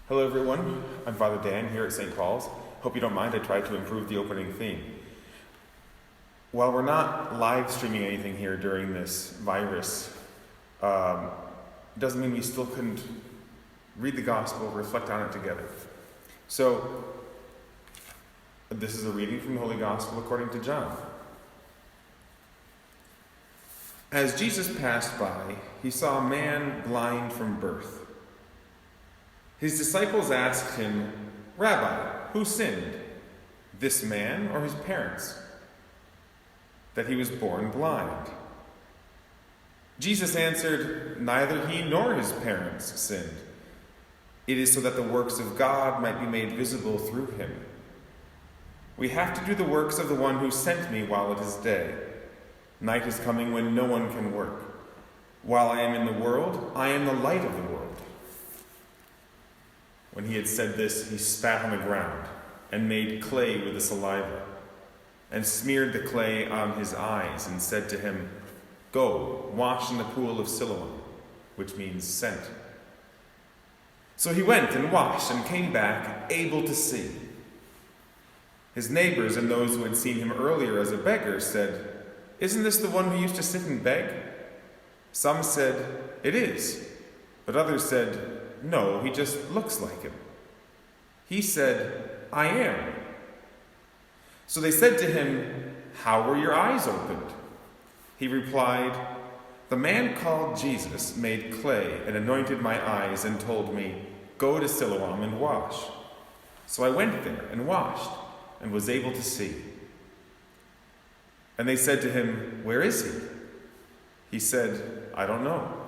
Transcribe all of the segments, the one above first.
Hello everyone, I'm Father Dan here at St. Paul's. Hope you don't mind, I tried to improve the opening theme. While we're not live streaming anything here during this virus, doesn't mean we still couldn't read the Gospel, reflect on it together. So, this is a reading from the Holy Gospel according to John. As Jesus passed by, he saw a man blind from birth. His disciples asked him, "Rabbi, who sinned, this man or his parents, that he was born blind?" Jesus answered, "Neither he nor his parents sinned. It is so that the works of God might be made visible through him. We have to do the works of the one who sent me while it is day. Night is coming when no one can work. While I am in the world, I am the light of the world." When he had said this, he spat on the ground and made clay with the saliva and smeared the clay on his eyes and said to him, "Go, wash in the pool of Siloam," which means sent. So he went and washed and came back able to see. His neighbors and those who had seen him earlier as a beggar said, "Isn't this the one who used to sit and beg?" Some said, "It is," but others said, "No, he just looks like him." He said, "I am." So they said to him, "How were your eyes opened?" He replied, "The man called Jesus made clay and anointed my eyes and told me, 'Go to Siloam and wash.' So I went there and washed and was able to see." And they said to him, "Where is he?" He said, "I don't know."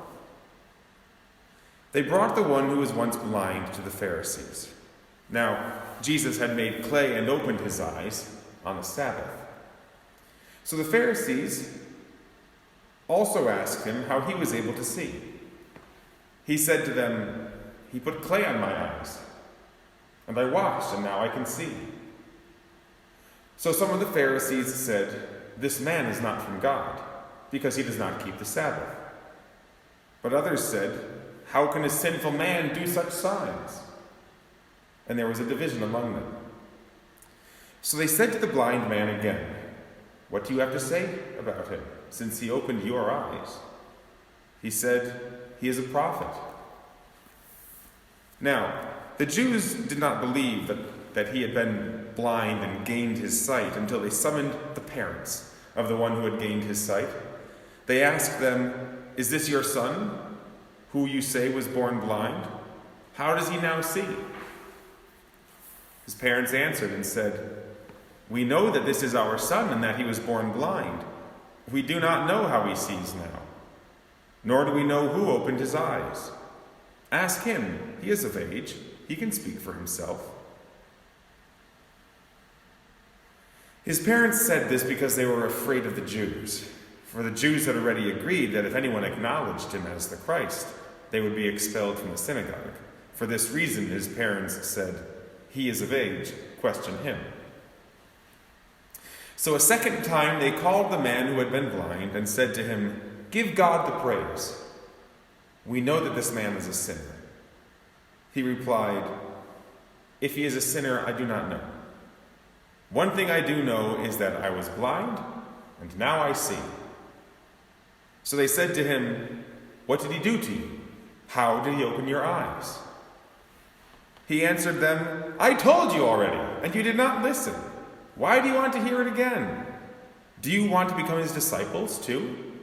They brought the one who was once blind to the Pharisees. Now, Jesus had made clay and opened his eyes on the Sabbath. So the Pharisees also asked him how he was able to see. He said to them, "He put clay on my eyes, and I washed, and now I can see." So some of the Pharisees said, "This man is not from God, because he does not keep the Sabbath." But others said, "How can a sinful man do such signs?" And there was a division among them. So they said to the blind man again, "What do you have to say about him, since he opened your eyes?" He said, "He is a prophet." Now, the Jews did not believe that he had been blind and gained his sight until they summoned the parents of the one who had gained his sight. They asked them, "Is this your son, who you say was born blind? How does he now see?" His parents answered and said, "We know that this is our son and that he was born blind. We do not know how he sees now, nor do we know who opened his eyes. Ask him, he is of age, he can speak for himself." His parents said this because they were afraid of the Jews. For the Jews had already agreed that if anyone acknowledged him as the Christ, they would be expelled from the synagogue. For this reason, his parents said, "He is of age, question him." So a second time they called the man who had been blind and said to him, "Give God the praise. We know that this man is a sinner." He replied, "If he is a sinner, I do not know. One thing I do know is that I was blind, and now I see." So they said to him, "What did he do to you? How did he open your eyes?" He answered them, "I told you already, and you did not listen. Why do you want to hear it again? Do you want to become his disciples too?"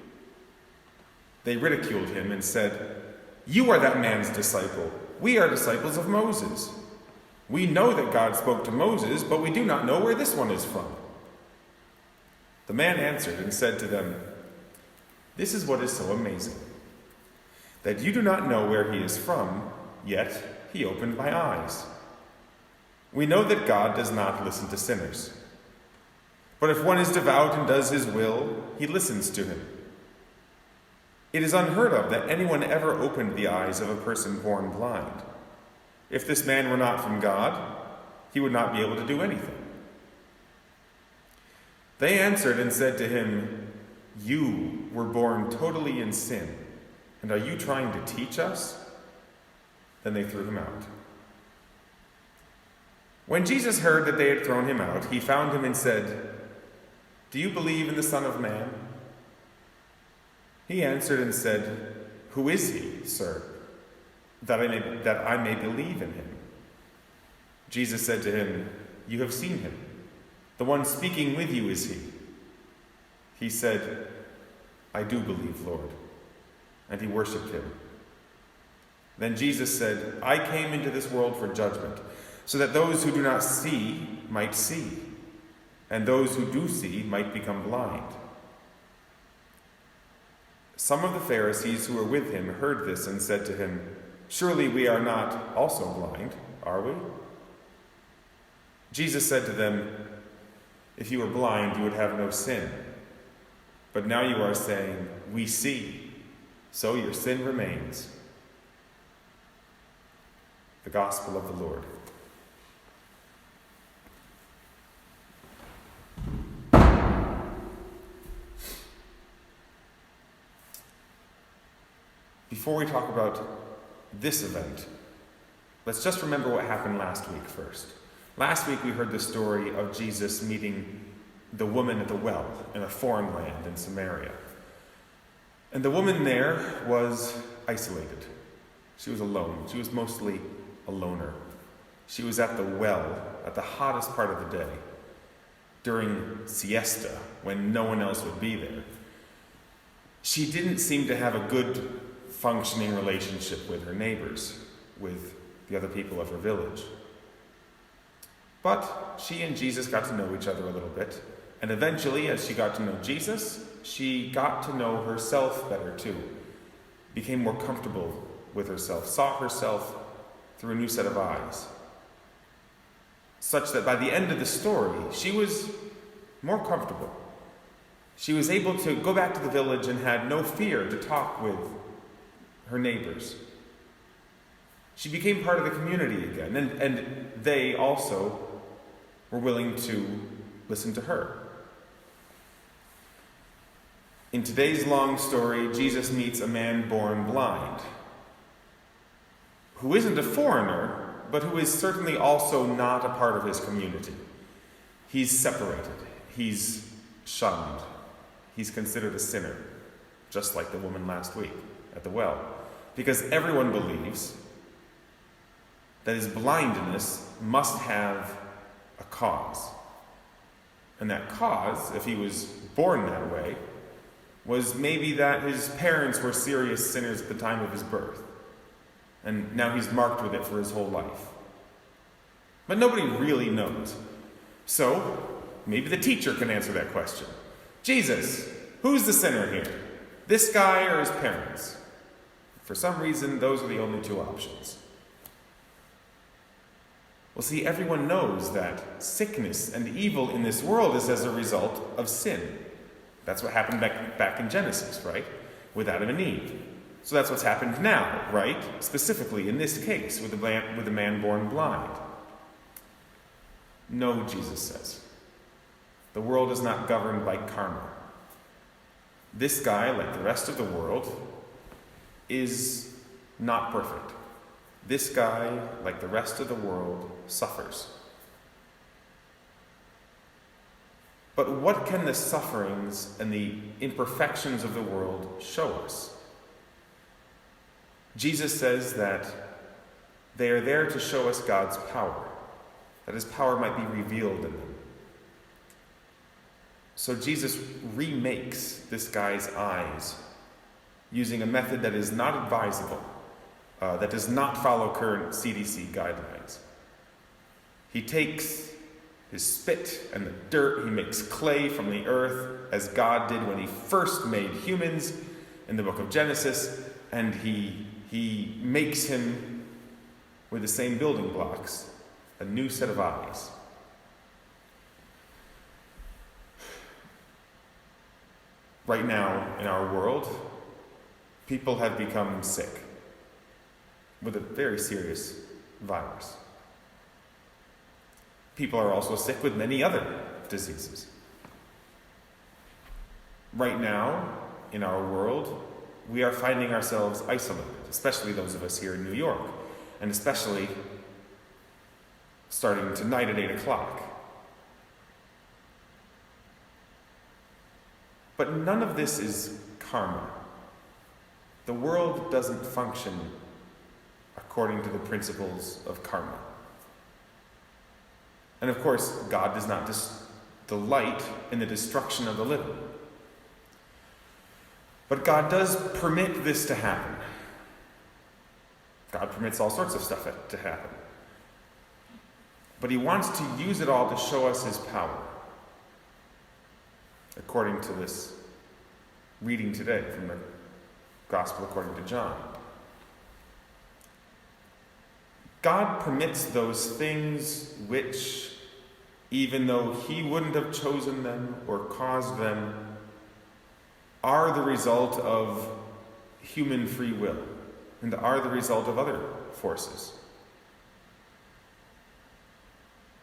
They ridiculed him and said, "You are that man's disciple. We are disciples of Moses. We know that God spoke to Moses, but we do not know where this one is from." The man answered and said to them, "This is what is so amazing, that you do not know where he is from, yet he opened my eyes. We know that God does not listen to sinners. But if one is devout and does his will, he listens to him. It is unheard of that anyone ever opened the eyes of a person born blind. If this man were not from God, he would not be able to do anything." They answered and said to him, You were born totally in sin, and are you trying to teach us?" Then they threw him out. When Jesus heard that they had thrown him out, he found him and said, "Do you believe in the Son of Man?" He answered and said, "Who is he, sir, that I may believe in him?" Jesus said to him, "You have seen him. The one speaking with you is he." He said, "I do believe, Lord." And he worshipped him. Then Jesus said, "I came into this world for judgment, so that those who do not see might see, and those who do see might become blind." Some of the Pharisees who were with him heard this and said to him, "Surely we are not also blind, are we?" Jesus said to them, "If you were blind, you would have no sin. But now you are saying, 'We see,' so your sin remains." The Gospel of the Lord. Before we talk about this event, let's just remember what happened last week first. Last week we heard the story of Jesus meeting the woman at the well in a foreign land in Samaria. And the woman there was isolated. She was alone. She was mostly a loner. She was at the well at the hottest part of the day, during siesta, when no one else would be there. She didn't seem to have a good functioning relationship with her neighbors, with the other people of her village. But she and Jesus got to know each other a little bit, and eventually, as she got to know Jesus, she got to know herself better too, became more comfortable with herself, saw herself through a new set of eyes, such that by the end of the story, she was more comfortable. She was able to go back to the village and had no fear to talk with her neighbors. She became part of the community again, and they also were willing to listen to her. In today's long story, Jesus meets a man born blind, who isn't a foreigner, but who is certainly also not a part of his community. He's separated. He's shunned. He's considered a sinner, just like the woman last week at the well, because everyone believes that his blindness must have a cause. And that cause, if he was born that way, was maybe that his parents were serious sinners at the time of his birth. And now he's marked with it for his whole life. But nobody really knows. So, maybe the teacher can answer that question. Jesus, who's the sinner here? This guy or his parents? For some reason, those are the only two options. Well, see, everyone knows that sickness and evil in this world is as a result of sin. That's what happened back in Genesis, right? With Adam and Eve. So that's what's happened now, right? Specifically in this case, with a man born blind. No, Jesus says. The world is not governed by karma. This guy, like the rest of the world, is not perfect. This guy, like the rest of the world, suffers. But what can the sufferings and the imperfections of the world show us? Jesus says that they are there to show us God's power, that his power might be revealed in them. So Jesus remakes this guy's eyes using a method that is not advisable, that does not follow current CDC guidelines. He takes his spit and the dirt, he makes clay from the earth, as God did when he first made humans in the book of Genesis, and he makes him with the same building blocks, a new set of eyes. Right now in our world, people have become sick with a very serious virus. People are also sick with many other diseases. Right now, in our world, we are finding ourselves isolated, especially those of us here in New York, and especially starting tonight at 8 o'clock. But none of this is karma. The world doesn't function according to the principles of karma. And of course, God does not delight in the destruction of the living. But God does permit this to happen. God permits all sorts of stuff to happen. But he wants to use it all to show us his power. According to this reading today from the Gospel according to John. God permits those things which, even though he wouldn't have chosen them or caused them, are the result of human free will and are the result of other forces.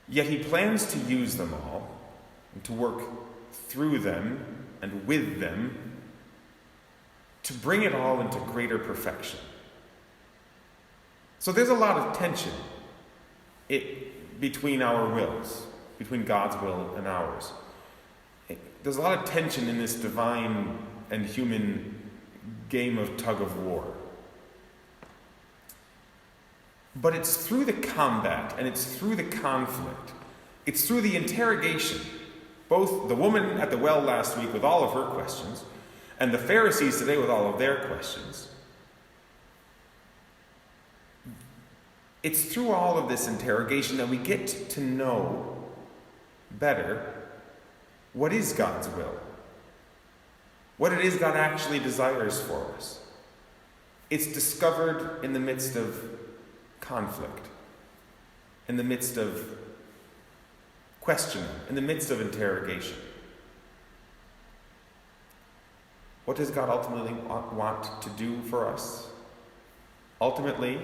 Yet he plans to use them all and to work through them and with them to bring it all into greater perfection. So there's a lot of tension between our wills, between God's will and ours. There's a lot of tension in this divine and human game of tug of war. But it's through the combat and it's through the conflict, it's through the interrogation, both the woman at the well last week with all of her questions and the Pharisees today with all of their questions. It's through all of this interrogation that we get to know better what is God's will, what it is God actually desires for us. It's discovered in the midst of conflict, in the midst of questioning, in the midst of interrogation. What does God ultimately want to do for us? Ultimately,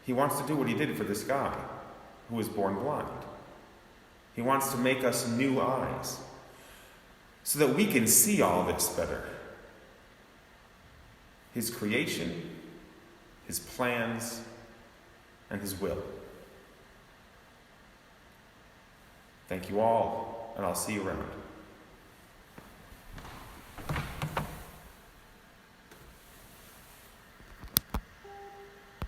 he wants to do what he did for this guy who was born blind. He wants to make us new eyes so that we can see all this better. His creation, his plans, and his will. Thank you all, and I'll see you around.